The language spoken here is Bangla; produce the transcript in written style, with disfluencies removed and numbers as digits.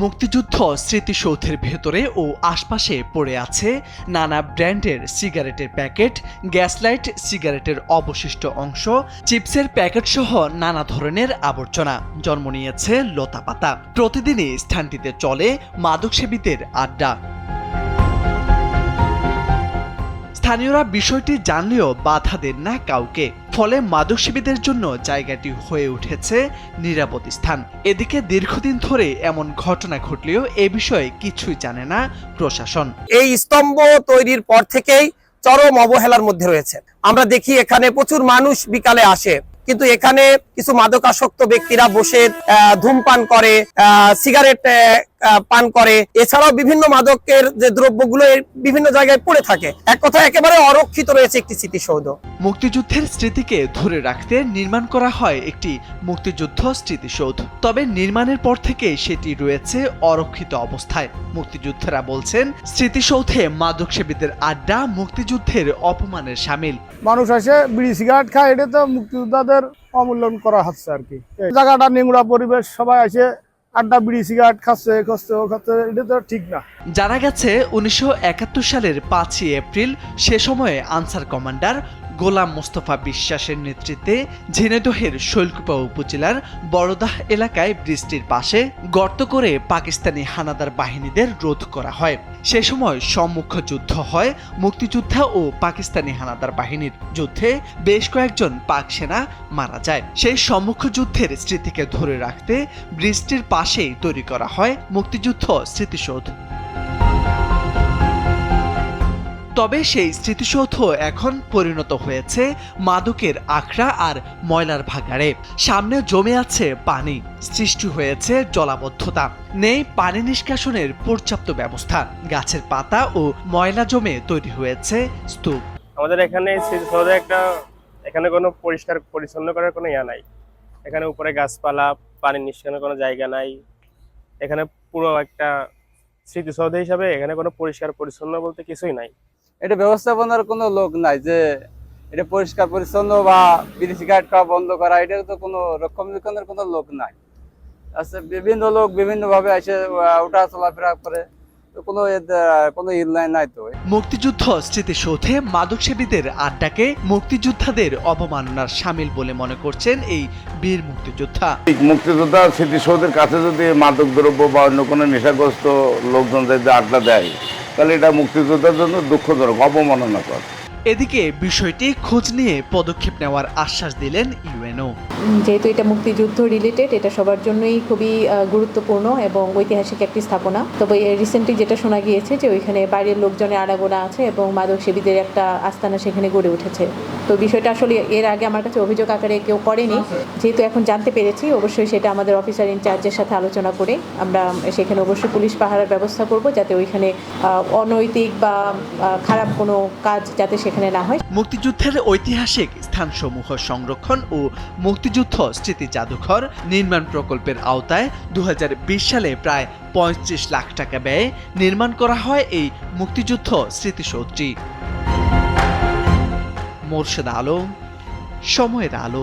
মুক্তিযুদ্ধ স্মৃতিসৌধের ভেতরে ও আশপাশে পড়ে আছে নানা ব্র্যান্ডের সিগারেটের প্যাকেট, গ্যাসলাইট, সিগারেটের অবশিষ্ট অংশ, চিপসের প্যাকেট সহ নানা ধরনের আবর্জনা জন্ম নিয়েছে লতাপাতা। প্রতিদিনই স্থানটিতে চলে মাদকসেবীদের আড্ডা। স্থানীয়রা বিষয়টি জানলেও বাধা দেন না কাউকে, ফলে মাদকসেবীদের জন্য জায়গাটি হয়ে উঠেছে নিরাপদ স্থান। এদিকে দীর্ঘদিন ধরে এমন ঘটনা ঘটলেও এ বিষয়ে কিছুই জানে না প্রশাসন। এই স্তম্ভ তৈরির পর থেকেই চরম অবহেলার মধ্যে রয়েছে। আমরা দেখি এখানে প্রচুর মানুষ বিকালে আসে, কিন্তু এখানে কিছু মাদকাসক্ত ব্যক্তিরা বসে ধূমপান করে, সিগারেট পান করে, এছাড়াও বিভিন্ন মাদকের যে দ্রব্যগুলো বিভিন্ন জায়গায় পড়ে থাকে। এক কথায় একেবারে অরক্ষিত রয়েছে একটি স্মৃতিসৌধ। মুক্তিযুদ্ধের স্মৃতিকে ধরে রাখতে নির্মাণ করা হয় একটি মুক্তিযুদ্ধ স্মৃতিসৌধ, তবে নির্মাণের পর থেকে সেটি রয়েছে অরক্ষিত অবস্থায়। মুক্তিযোদ্ধারা বলছেন, স্মৃতিসৌধে মাদকসেবীদের আড্ডা মুক্তিযুদ্ধের অপমানের শামিল। মানুষ আসে বিড়ি সিগারেট খায়, এটা তো মুক্তিযোদ্ধাদের অমূল্যায়ন করা হচ্ছে আর কি। জায়গাটা নোংরা পরিবেশ, সবাই আসে আড্ডা বিড়ি সিগারেট খাচ্ছে, এটা তো ঠিক না। জানা গেছে 1971 সালের 5ই এপ্রিল সে সময়ে আনসার কমান্ডার গোলাম মোস্তফা বিশ্বাসের নেতৃত্বে ঝিনাইদহের শৈলকুপা উপজেলার বড়দাহ এলাকায় ব্রিজটির পাশে গর্ত করে পাকিস্তানি হানাদার বাহিনীদের রোধ করা হয়। সে সময় সম্মুখ যুদ্ধ হয় মুক্তিযোদ্ধা ও পাকিস্তানি হানাদার বাহিনীর। যুদ্ধে বেশ কয়েকজন পাক সেনা মারা যায়। সেই সম্মুখ যুদ্ধের স্মৃতিকে ধরে রাখতে ব্রিজটির পাশেই তৈরি করা হয় মুক্তিযুদ্ধ স্মৃতিসৌধ। তবে সেই স্মৃতিসৌধ এখন পরিণত হয়েছে মাদকের আখড়া আর ময়লার ভাগাড়ে। সামনে জমে আছে পানি, সৃষ্টি হয়েছে জলাবদ্ধতা, নেই পানি নিষ্কাশনের পর্যাপ্ত ব্যবস্থা। গাছের পাতা ও ময়লা জমে তৈরি হয়েছে স্তূপ। আমাদের এখানে স্মৃতিসৌধে এখানে কোনো পরিষ্কার পরিচ্ছন্ন করার কোনো ইয়া নাই। এখানে উপরে গাছপালা, পানি নিষ্কাশনের কোনো জায়গা নাই। এখানে পুরো একটা স্মৃতিসৌধ হিসাবে এখানে কোনো পরিষ্কার পরিচ্ছন্ন বলতে কিছুই নাই। এটা ব্যবস্থাপনার কোনো লোক নাই যে এটা পরিষ্কার পরিচ্ছন্ন বা বিড়ি সিগারেট খাওয়া বন্ধ করা, এটা তো কোনো রক্ষণাবেক্ষণের কোনো লোক নাই। আচ্ছা, বিভিন্ন লোক বিভিন্ন ভাবে এসে ওঠা চলাফেরা করে, তো কোনো ইল নাই। তো মুক্তিযুদ্ধ স্মৃতিসৌধে মাদকসেবীদের আড্ডাকে মুক্তিযোদ্ধাদের অবমাননার শামিল বলে মনে করছেন এই বীর মুক্তিযোদ্ধা। মুক্তিযোদ্ধা স্মৃতিসৌধের কাছে যদি মাদক দ্রব্য বা অন্য কোনো নেশাগ্রস্ত লোকজন যদি আড্ডা দেয়, তাহলে এটা মুক্তিযোদ্ধার জন্য দুঃখজনক, অবমাননাকর। এদিকে বিষয়টি খোঁজ নিয়ে পদক্ষেপ নেওয়ার আশ্বাস দিলেন ইউএনও। যেহেতু এটা মুক্তিযুদ্ধ রিলেটেড, এটা সবার জন্যই খুবই গুরুত্বপূর্ণ এবং ঐতিহাসিক একটি স্থাপনা। তবে রিসেন্টলি যেটা শোনা গিয়েছে যে ওইখানে বাইরের লোকজনের আনাগোনা আছে এবং মাদকসেবীদের একটা আস্তানা সেখানে গড়ে উঠেছে। তো বিষয়টা আসলে এর আগে আমার কাছে অভিযোগ আকারে কেউ করেনি, যেহেতু এখন জানতে পেরেছি, অবশ্যই সেটা আমাদের অফিসার ইনচার্জের সাথে আলোচনা করে আমরা সেখানে অবশ্যই পুলিশ পাহারার ব্যবস্থা করব, যাতে ওইখানে অনৈতিক বা খারাপ কোনো কাজ যাতে সেখানে না হয়। মুক্তিযুদ্ধের ঐতিহাসিক স্থানসমূহ সংরক্ষণ ও মুক্তিযুদ্ধ স্মৃতি জাদুঘর নির্মাণ প্রকল্পের আওতায় 2020 সালে প্রায় 35 লাখ টাকা ব্যয়ে নির্মাণ করা হয় এই মুক্তিযুদ্ধ স্মৃতিসৌধটি। মোর্শেদ আলম, সময়ের আলো।